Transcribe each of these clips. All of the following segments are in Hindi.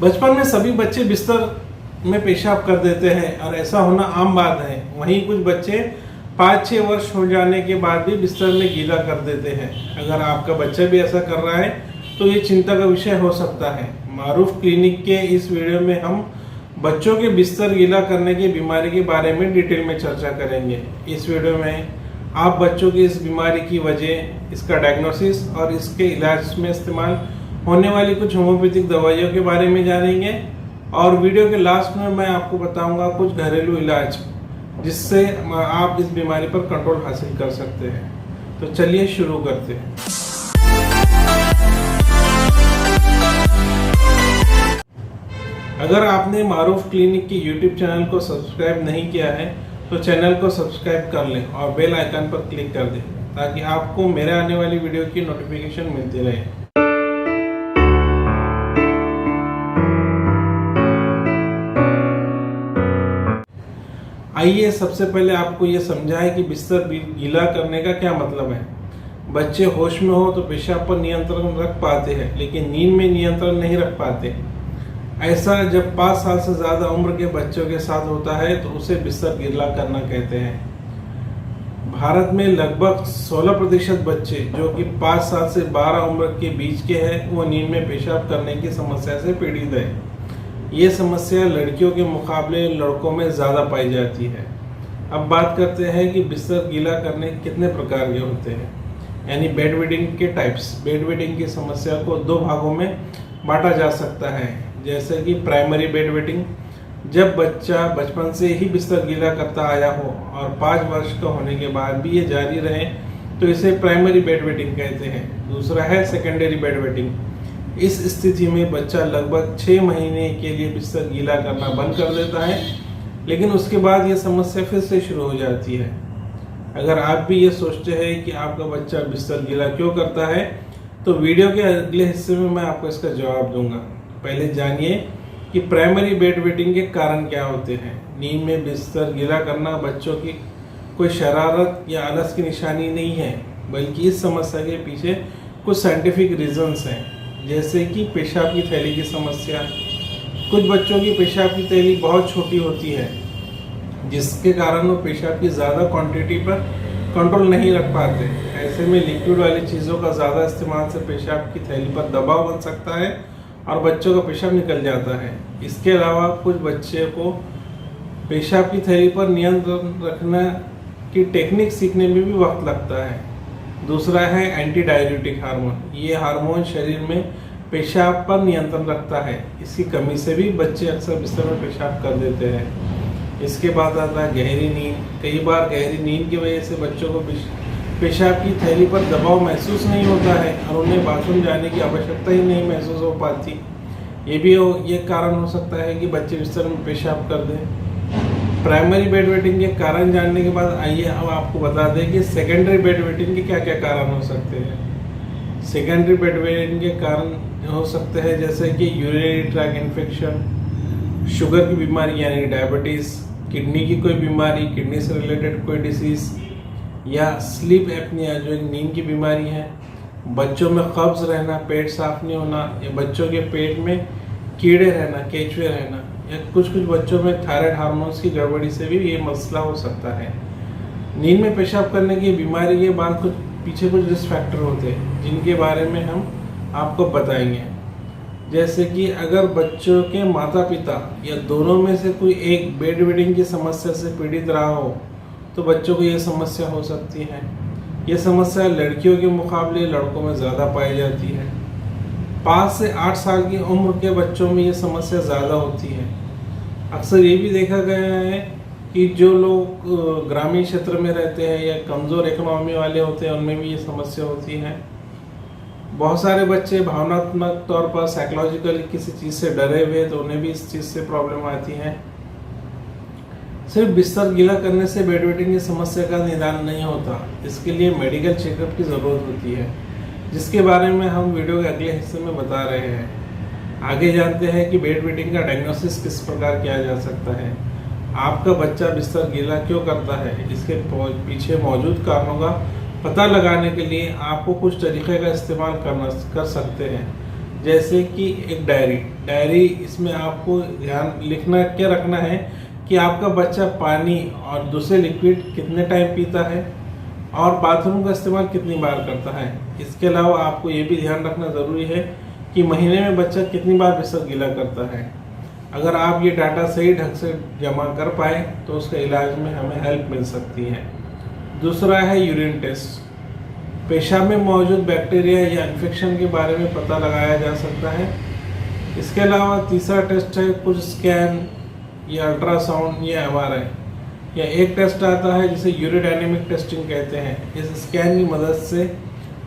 बचपन में सभी बच्चे बिस्तर में पेशाब कर देते हैं और ऐसा होना आम बात है। वहीं कुछ बच्चे 5-6 वर्ष हो जाने के बाद भी बिस्तर में गीला कर देते हैं। अगर आपका बच्चा भी ऐसा कर रहा है तो ये चिंता का विषय हो सकता है। मारूफ क्लिनिक के इस वीडियो में हम बच्चों के बिस्तर गीला करने की बीमारी के बारे में डिटेल में चर्चा करेंगे। इस वीडियो में आप बच्चों की इस बीमारी की वजह, इसका डायग्नोसिस और इसके इलाज में इस्तेमाल होने वाली कुछ होम्योपैथिक दवाइयों के बारे में जानेंगे और वीडियो के लास्ट में मैं आपको बताऊंगा कुछ घरेलू इलाज जिससे आप इस बीमारी पर कंट्रोल हासिल कर सकते हैं। तो चलिए शुरू करते हैं। अगर आपने मारूफ क्लिनिक के यूट्यूब चैनल को सब्सक्राइब नहीं किया है तो चैनल को सब्सक्राइब कर लें और बेल आइकन पर क्लिक कर दें ताकि आपको मेरे आने वाली वीडियो की नोटिफिकेशन मिलती रहे। आइए सबसे पहले आपको ये समझाएं कि बिस्तर गीला करने का क्या मतलब है। बच्चे होश में हो तो पेशाब पर नियंत्रण रख पाते हैं लेकिन नींद में नियंत्रण नहीं रख पाते। ऐसा जब 5 साल से ज़्यादा उम्र के बच्चों के साथ होता है तो उसे बिस्तर गीला करना कहते हैं। भारत में लगभग 16% बच्चे जो कि 5 साल से 12 उम्र के बीच के हैं वो नींद में पेशाब करने की समस्या से पीड़ित है। ये समस्या लड़कियों के मुकाबले लड़कों में ज़्यादा पाई जाती है। अब बात करते हैं कि बिस्तर गीला करने कितने प्रकार के होते हैं, यानी बेड वेटिंग के टाइप्स। बेड वेटिंग की समस्या को 2 भागों में बांटा जा सकता है, जैसे कि प्राइमरी बेड वेटिंग, जब बच्चा बचपन से ही बिस्तर गीला करता आया हो और 5 वर्ष का होने के बाद भी ये जारी रहे तो इसे प्राइमरी बेड वेटिंग कहते हैं। दूसरा है सेकेंडरी बेड वेटिंग। इस स्थिति में बच्चा लगभग 6 महीने के लिए बिस्तर गीला करना बंद कर देता है लेकिन उसके बाद ये समस्या फिर से शुरू हो जाती है। अगर आप भी ये सोचते हैं कि आपका बच्चा बिस्तर गीला क्यों करता है तो वीडियो के अगले हिस्से में मैं आपको इसका जवाब दूंगा। पहले जानिए कि प्राइमरी बेड वेटिंग के कारण क्या होते हैं। नींद में बिस्तर गीला करना बच्चों की कोई शरारत या आलस की निशानी नहीं है, बल्कि इस समस्या के पीछे कुछ साइंटिफिक रीजंस हैं, जैसे कि पेशाब की थैली की समस्या। कुछ बच्चों की पेशाब की थैली बहुत छोटी होती है जिसके कारण वो पेशाब की ज़्यादा क्वांटिटी पर कंट्रोल नहीं रख पाते। ऐसे में लिक्विड वाली चीज़ों का ज़्यादा इस्तेमाल से पेशाब की थैली पर दबाव बन सकता है और बच्चों का पेशाब निकल जाता है। इसके अलावा कुछ बच्चे को पेशाब की थैली पर नियंत्रण रखने की टेक्निक सीखने में भी वक्त लगता है। दूसरा है एंटी डाययूरेटिक हार्मोन। ये हार्मोन शरीर में पेशाब पर नियंत्रण रखता है। इसकी कमी से भी बच्चे अक्सर बिस्तर में पेशाब कर देते हैं। इसके बाद आता है गहरी नींद। कई बार गहरी नींद की वजह से बच्चों को पेशाब की थैली पर दबाव महसूस नहीं होता है और उन्हें बाथरूम जाने की आवश्यकता ही नहीं महसूस हो पाती। ये कारण हो सकता है कि बच्चे बिस्तर में पेशाब कर दें। प्राइमरी बेड वेटिंग के कारण जानने के बाद आइए अब आपको बता दें कि सेकेंडरी बेड वेटिंग के क्या क्या कारण हो सकते हैं। सेकेंडरी बेड वेटिंग के कारण हो सकते हैं जैसे कि यूरिनरी ट्रैक्ट इन्फेक्शन, शुगर की बीमारी यानी डायबिटीज़, किडनी की कोई बीमारी, किडनी से रिलेटेड कोई डिसीज़, या स्लीप एपनिया जो एक नींद की बीमारी है। बच्चों में कब्ज रहना, पेट साफ नहीं होना, या बच्चों के पेट में कीड़े रहना, केचुए रहना, या कुछ बच्चों में थायराइड हार्मोन्स की गड़बड़ी से भी ये मसला हो सकता है। नींद में पेशाब करने की बीमारी के बाद पीछे कुछ रिस्क फैक्टर होते हैं जिनके बारे में हम आपको बताएंगे। जैसे कि अगर बच्चों के माता पिता या दोनों में से कोई एक बेड वेटिंग की समस्या से पीड़ित रहा हो तो बच्चों को ये समस्या हो सकती है। ये समस्या लड़कियों के मुकाबले लड़कों में ज़्यादा पाई जाती है। 5 से 8 साल की उम्र के बच्चों में ये समस्या ज़्यादा होती है। अक्सर ये भी देखा गया है कि जो लोग ग्रामीण क्षेत्र में रहते हैं या कमज़ोर इकोनॉमी वाले होते हैं उनमें भी ये समस्या होती है। बहुत सारे बच्चे भावनात्मक तौर पर साइकोलॉजिकली किसी चीज़ से डरे हुए तो उन्हें भी इस चीज़ से प्रॉब्लम आती है। सिर्फ बिस्तर गीला करने से बेड वेटिंग की समस्या का निदान नहीं होता, इसके लिए मेडिकल चेकअप की ज़रूरत होती है जिसके बारे में हम वीडियो के अगले हिस्से में बता रहे हैं। आगे जानते हैं कि बेड वेटिंग का डायग्नोसिस किस प्रकार किया जा सकता है। आपका बच्चा बिस्तर गीला क्यों करता है, इसके पीछे मौजूद कारणों का पता लगाने के लिए आपको कुछ तरीक़े का इस्तेमाल कर सकते हैं। जैसे कि एक डायरी इसमें आपको ध्यान लिखना क्या रखना है कि आपका बच्चा पानी और दूसरे लिक्विड कितने टाइम पीता है और बाथरूम का इस्तेमाल कितनी बार करता है। इसके अलावा आपको ये भी ध्यान रखना ज़रूरी है कि महीने में बच्चा कितनी बार बिस्तर गीला करता है। अगर आप ये डाटा सही ढंग से जमा कर पाए तो उसके इलाज में हमें हेल्प मिल सकती है। दूसरा है यूरिन टेस्ट। पेशाब में मौजूद बैक्टीरिया या इन्फेक्शन के बारे में पता लगाया जा सकता है। इसके अलावा तीसरा टेस्ट है कुछ स्कैन या अल्ट्रासाउंड या MRI या एक टेस्ट आता है जिसे यूरोडायनेमिक टेस्टिंग कहते हैं। इस स्कैन की मदद से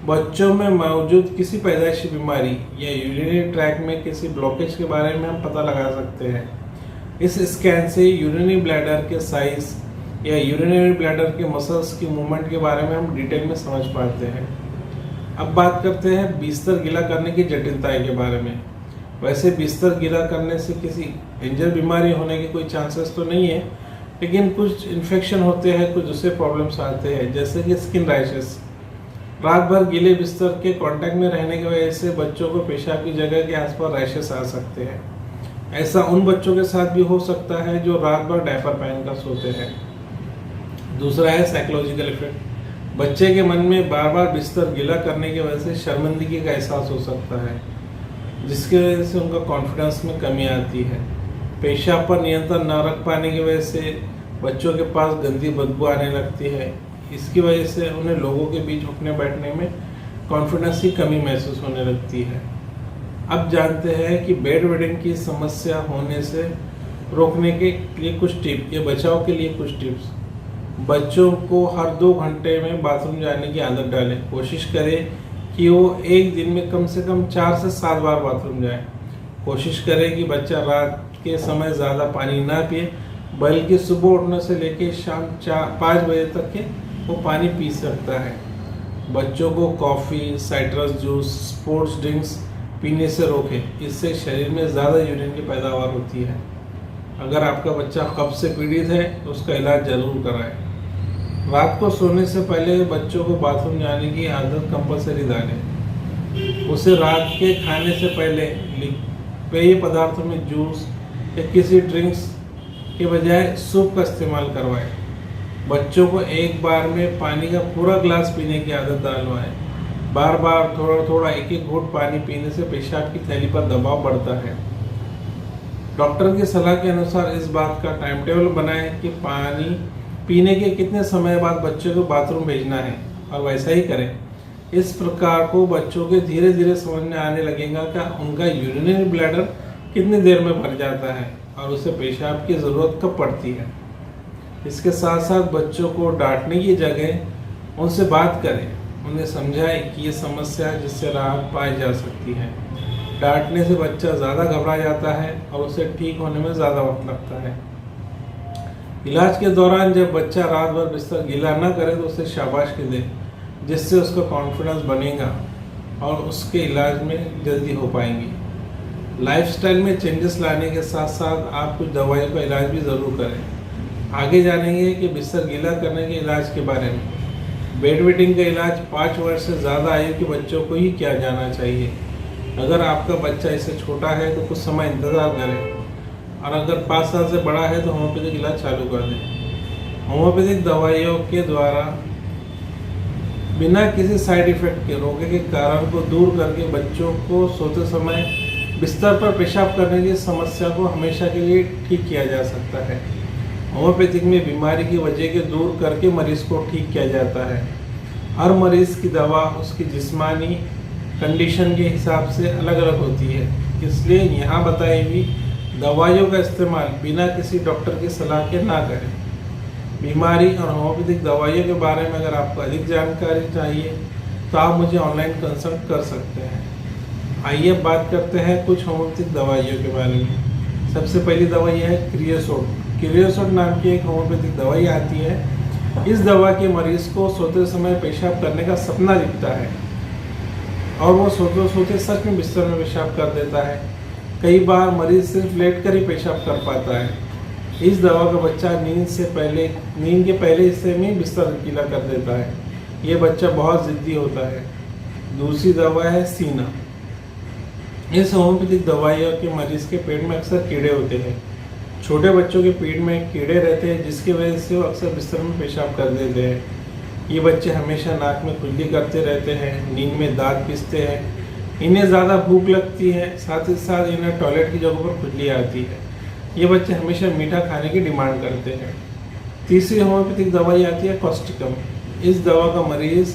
बच्चों में मौजूद किसी पैदाइशी बीमारी या यूरिनरी ट्रैक में किसी ब्लॉकेज के बारे में हम पता लगा सकते हैं। इस स्कैन से यूरिनरी ब्लैडर के साइज या यूरिनरी ब्लैडर के मसल्स की मूवमेंट के बारे में हम डिटेल में समझ पाते हैं। अब बात करते हैं बिस्तर गीला करने की जटिलताएं के बारे में। वैसे बिस्तर गीला करने से किसी डेंजर बीमारी होने के कोई चांसेस तो नहीं है, लेकिन कुछ इन्फेक्शन होते हैं, कुछ दूसरे प्रॉब्लम्स आते हैं जैसे कि स्किन रैशेस। रात भर गीले बिस्तर के कांटेक्ट में रहने की वजह से बच्चों को पेशाब की जगह के आसपास रैशेस आ सकते हैं। ऐसा उन बच्चों के साथ भी हो सकता है जो रात भर डायपर पहनकर सोते हैं। दूसरा है साइकोलॉजिकल इफेक्ट। बच्चे के मन में बार बार बिस्तर गीला करने की वजह से शर्मिंदगी का एहसास हो सकता है, जिसकी वजह से उनका कॉन्फिडेंस में कमी आती है। पेशाब पर नियंत्रण न रख पाने की वजह से बच्चों के पास गंदी बदबू आने लगती है। इसकी वजह से उन्हें लोगों के बीच उठने बैठने में कॉन्फिडेंस की कमी महसूस होने लगती है। अब जानते हैं कि बेड वेडिंग की समस्या होने से रोकने के लिए कुछ टिप्स या बचाव के लिए कुछ टिप्स। बच्चों को हर 2 घंटे में बाथरूम जाने की आदत डालें। कोशिश करें कि वो एक दिन में कम से कम 4 से 7 बार बाथरूम जाए। कोशिश करें कि बच्चा रात के समय ज़्यादा पानी ना पिए, बल्कि सुबह उठने से लेकर शाम 5 बजे तक के वो पानी पी सकता है। बच्चों को coffee, citrus juice, sports drinks पीने से रोकें। इससे शरीर में ज़्यादा यूरिन की पैदावार होती है। अगर आपका बच्चा कब्ज से पीड़ित है तो उसका इलाज ज़रूर कराएं। रात को सोने से पहले बच्चों को बाथरूम जाने की आदत कंपलसरी डालें। उसे रात के खाने से पहले पेय पदार्थों में जूस या किसी ड्रिंक्स के बजाय सूप का इस्तेमाल करवाएं। बच्चों को एक बार में पानी का पूरा ग्लास पीने की आदत डालवाएं। बार बार थोड़ा थोड़ा एक घूंट पानी पीने से पेशाब की थैली पर दबाव बढ़ता है। डॉक्टर की सलाह के अनुसार इस बात का टाइम टेबल बनाएं कि पानी पीने के कितने समय बाद बच्चों को बाथरूम भेजना है और वैसा ही करें। इस प्रकार को बच्चों के धीरे धीरे समझ में आने लगेगा कि उनका यूरिनरी ब्लैडर कितनी देर में भर जाता है और उसे पेशाब की ज़रूरत कब पड़ती है। इसके साथ साथ बच्चों को डांटने की जगह उनसे बात करें, उन्हें समझाएं कि ये समस्या है जिससे राहत पाई जा सकती है। डांटने से बच्चा ज़्यादा घबरा जाता है और उसे ठीक होने में ज़्यादा वक्त लगता है। इलाज के दौरान जब बच्चा रात भर बिस्तर गीला न करे तो उसे शाबाशी दें, जिससे उसका कॉन्फिडेंस बनेगा और उसके इलाज में जल्दी हो पाएंगी। लाइफस्टाइल में चेंजेस लाने के साथ साथ आप कुछ दवाइयों का इलाज भी ज़रूर करें। आगे जानेंगे कि बिस्तर गीला करने के इलाज के बारे में। बेड वेटिंग का इलाज 5 वर्ष से ज़्यादा आयु के बच्चों को ही किया जाना चाहिए। अगर आपका बच्चा इससे छोटा है तो कुछ समय इंतज़ार करें, और अगर 5 साल से बड़ा है तो होम्योपैथिक इलाज चालू कर दें। होम्योपैथिक दवाइयों के द्वारा बिना किसी साइड इफ़ेक्ट के रोगे के कारण को दूर करके बच्चों को सोते समय बिस्तर पर पेशाब करने की समस्या को हमेशा के लिए ठीक किया जा सकता है। होम्योपैथिक में बीमारी की वजह के दूर करके मरीज को ठीक किया जाता है। हर मरीज की दवा उसकी जिस्मानी कंडीशन के हिसाब से अलग अलग होती है, इसलिए यहाँ बताई हुई दवाइयों का इस्तेमाल बिना किसी डॉक्टर की सलाह के ना करें। बीमारी और होम्योपैथिक दवाइयों के बारे में अगर आपको अधिक जानकारी चाहिए तो आप मुझे ऑनलाइन कंसल्ट कर सकते हैं। आइए बात करते हैं कुछ होम्योपैथिक दवाइयों के बारे में। सबसे पहली दवाई है क्रियोसोट। क्रियोसोट नाम की एक होम्योपैथिक दवाई आती है। इस दवा के मरीज को सोते समय पेशाब करने का सपना दिखता है और वो सोते सोते सच में बिस्तर में पेशाब कर देता है। कई बार मरीज सिर्फ लेट कर ही पेशाब कर पाता है। इस दवा का बच्चा नींद के पहले हिस्से में बिस्तर गीला कर देता है। ये बच्चा बहुत ज़िद्दी होता है। दूसरी दवा है सीना। इस होम्योपैथिक दवाइयों के मरीज के पेट में अक्सर कीड़े होते हैं। छोटे बच्चों के पेट में कीड़े रहते हैं, जिसकी वजह से वो अक्सर बिस्तर में पेशाब कर देते हैं। ये बच्चे हमेशा नाक में खुजली करते रहते हैं, नींद में दांत पीसते हैं, इन्हें ज़्यादा भूख लगती है, साथ ही साथ इन्हें टॉयलेट की जगह पर खुजली आती है। ये बच्चे हमेशा मीठा खाने की डिमांड करते हैं। तीसरी होम्योपैथिक दवाई आती है कॉस्टिकम। इस दवा का मरीज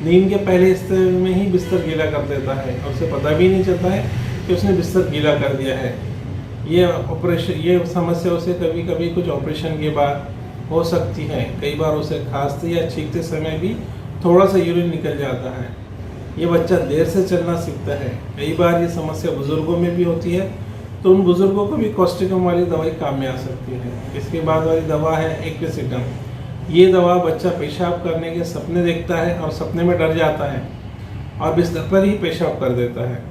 नींद के पहले हिस्से में ही बिस्तर गीला कर देता है और उसे पता भी नहीं चलता है कि उसने बिस्तर गीला कर दिया है। ये समस्या उसे कभी कभी कुछ ऑपरेशन के बाद हो सकती है। कई बार उसे खांसते या छींकते समय भी थोड़ा सा यूरिन निकल जाता है। ये बच्चा देर से चलना सीखता है। कई बार ये समस्या बुजुर्गों में भी होती है, तो उन बुजुर्गों को भी कॉस्टिकम वाली दवाई काम में आ सकती है। इसके बाद वाली दवा है एक्विसिटम। ये दवा बच्चा पेशाब करने के सपने देखता है और सपने में डर जाता है और बिस्तर पर ही पेशाब कर देता है।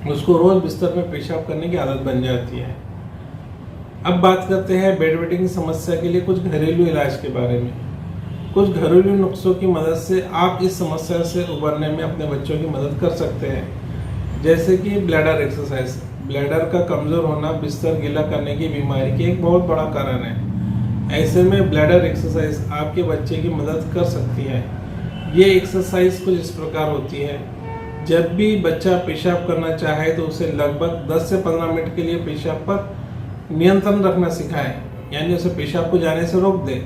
उसको रोज बिस्तर में पेशाब करने की आदत बन जाती है। अब बात करते हैं बेड वेटिंग की समस्या के लिए कुछ घरेलू इलाज के बारे में। कुछ घरेलू नुस्खों की मदद से आप इस समस्या से उबरने में अपने बच्चों की मदद कर सकते हैं, जैसे कि ब्लैडर एक्सरसाइज। ब्लैडर का कमजोर होना बिस्तर गीला करने की बीमारी की एक बहुत बड़ा कारण है। ऐसे में ब्लैडर एक्सरसाइज आपके बच्चे की मदद कर सकती है। ये एक्सरसाइज कुछ इस प्रकार होती है। जब भी बच्चा पेशाब करना चाहे तो उसे लगभग 10 से 15 मिनट के लिए पेशाब पर नियंत्रण रखना सिखाएं, यानी उसे पेशाब को जाने से रोक दे।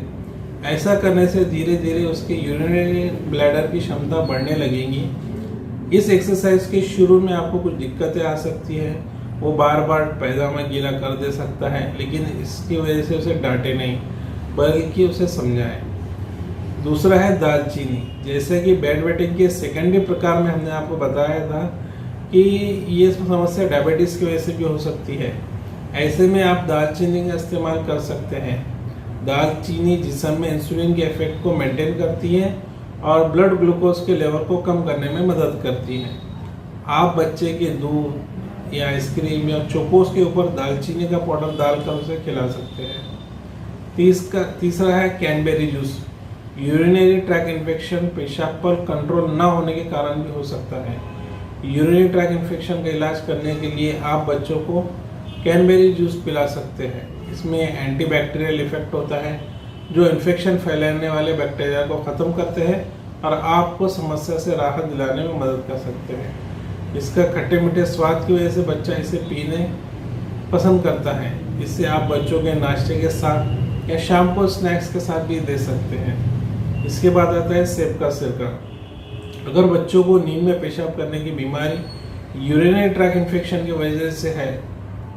ऐसा करने से धीरे धीरे उसके यूरिनरी ब्लैडर की क्षमता बढ़ने लगेगी। इस एक्सरसाइज के शुरू में आपको कुछ दिक्कतें आ सकती है। वो बार बार पैजामा गीला कर दे सकता है, लेकिन इसकी वजह से उसे डांटे नहीं, बल्कि उसे समझाएं। दूसरा है दालचीनी। जैसे कि बेड वेटिंग के सेकेंडरी प्रकार में हमने आपको बताया था कि ये समस्या डायबिटीज़ की वजह से भी हो सकती है। ऐसे में आप दालचीनी का इस्तेमाल कर सकते हैं। दालचीनी जिस्म में इंसुलिन के इफेक्ट को मेंटेन करती है और ब्लड ग्लूकोज के लेवल को कम करने में मदद करती है। आप बच्चे के दूध या आइसक्रीम या चोकोस के ऊपर दालचीनी का पाउडर डालकर उसे खिला सकते हैं। तीसरा है cranberry juice. Urinary track infection पेशाब पर कंट्रोल न होने के कारण भी हो सकता है। यूरिनरी ट्रैक इन्फेक्शन का इलाज करने के लिए आप बच्चों को कैनबेरी जूस पिला सकते हैं। इसमें एंटीबैक्टीरियल इफेक्ट होता है जो इन्फेक्शन फैलाने वाले बैक्टीरिया को ख़त्म करते हैं और आपको समस्या से राहत दिलाने में मदद कर सकते हैं। इसका खट्टे मीठे स्वाद की वजह से बच्चा इसे पीने पसंद करता है। इससे आप बच्चों के नाश्ते के साथ या शाम को स्नैक्स के साथ भी दे सकते हैं। इसके बाद आता है सेब का सिरका। अगर बच्चों को नींद में पेशाब करने की बीमारी यूरिनरी ट्रैक इन्फेक्शन की वजह से है,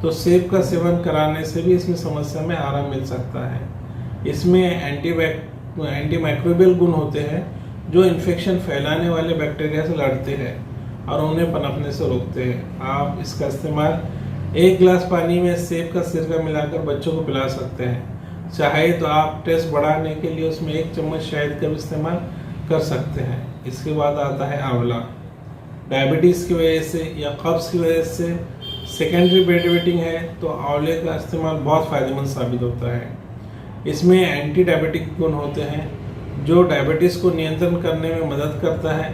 तो सेब का सेवन कराने से भी इसमें समस्या में आराम मिल सकता है। इसमें एंटीमाइक्रोबियल गुण होते हैं जो इन्फेक्शन फैलाने वाले बैक्टीरिया से लड़ते हैं और उन्हें पनपने से रोकते हैं। आप इसका इस्तेमाल 1 गिलास पानी में सेब का सिरका मिलाकर बच्चों को पिला सकते हैं। चाहे तो आप टेस्ट बढ़ाने के लिए उसमें 1 चम्मच शहद का भी इस्तेमाल कर सकते हैं। इसके बाद आता है आंवला। डायबिटीज़ की वजह से या कब्ज़ की वजह से सेकेंडरी बेड वेटिंग है, तो आंवले का इस्तेमाल बहुत फ़ायदेमंद साबित होता है। इसमें एंटी डायबिटिक गुण होते हैं जो डायबिटीज़ को नियंत्रण करने में मदद करता है।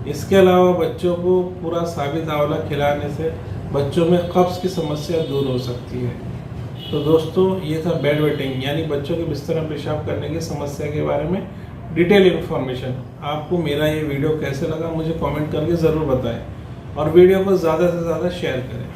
इसके अलावा बच्चों को पूरा साबित आंवला खिलाने से बच्चों में कब्ज़ की समस्या दूर हो सकती है। तो दोस्तों, ये था बेड वेटिंग यानी बच्चों के बिस्तर में पेशाब करने की समस्या के बारे में डिटेल इन्फॉर्मेशन। आपको मेरा ये वीडियो कैसे लगा मुझे कमेंट करके ज़रूर बताएं और वीडियो को ज़्यादा से ज़्यादा शेयर करें।